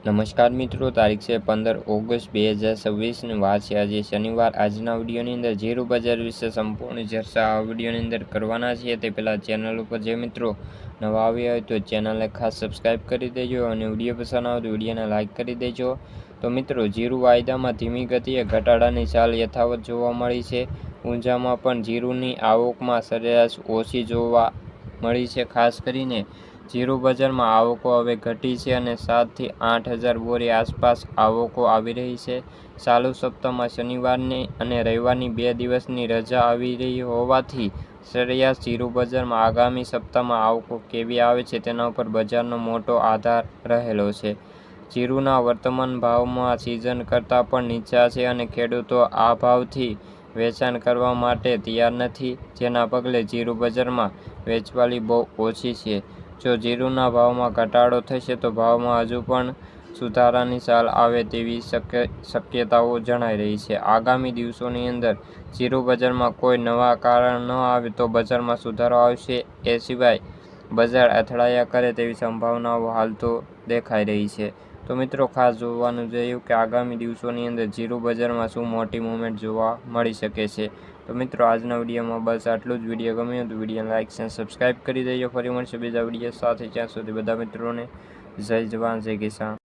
નમસ્કાર મિત્રો, તારીખ છે 15 ઓગસ્ટ 2026ની વાત છે આજે શનિવાર। આજના વિડીયોની અંદર જીરું બજાર વિશે સંપૂર્ણ ચર્ચા આ વિડીયોની અંદર કરવાના છીએ। તે પહેલાં ચેનલ ઉપર જે મિત્રો નવા આવ્યા હોય તો ચેનલને ખાસ સબસ્ક્રાઈબ કરી દેજો અને વિડીયો પસંદ આવે તો વિડીયોને લાઇક કરી દેજો। તો મિત્રો, જીરું વાયદામાં ધીમી ગતિએ ઘટાડાની ચાલ યથાવત જોવા મળી છે। ઊંઝામાં પણ જીરુંની આવકમાં સરેરાશ ઓછી જોવા મળી છે। ખાસ કરીને જીરું બજારમાં આવકો હવે ઘટી છે અને 7 થી 8 હજાર બોરી આસપાસ આવકો આવી રહી છે। ચાલુ સપ્તાહમાં શનિવારની અને રવિવારની 2 દિવસની રજા આવી રહી હોવાથી સરેરાશ જીરું બજારમાં આગામી સપ્તાહમાં આવકો કેવી આવે છે તેના ઉપર બજારનો મોટો આધાર રહેલો છે। જીરુંના વર્તમાન ભાવમાં સિઝન કરતાં પણ નીચા છે અને ખેડૂતો આ ભાવથી વેચાણ કરવા માટે તૈયાર નથી, જેના પગલે જીરું બજારમાં વેચવાલી બહુ ઓછી છે। જો જીરુંના ભાવમાં ઘટાડો થશે તો ભાવમાં હજુ પણ સુધારાની ચાલ આવે તેવી શક્યતાઓ જણાઈ રહી છે। આગામી દિવસોની અંદર જીરું બજારમાં કોઈ નવા કારણ ન આવે તો બજારમાં સુધારો આવશે। એ સિવાય બજાર અથડાયા કરે તેવી સંભાવનાઓ હાલ તો દેખાઈ રહી છે। તો મિત્રો, ખાસ જોવાનું રહ્યું કે આગામી દિવસોની અંદર જીરું બજારમાં શું મોટી મૂવમેન્ટ જોવા મળી શકે છે। તો મિત્રો, આજના વિડીયોમાં બસ આટલું જ। વિડીયો ગમ્યો તો વિડીયોને લાઇક અને સબસ્ક્રાઈબ કરી દેજો। ફરી મળશે બીજા વિડીયો સાથે, ત્યાં સુધી બધા મિત્રોને જય જવાન જય કિસાન।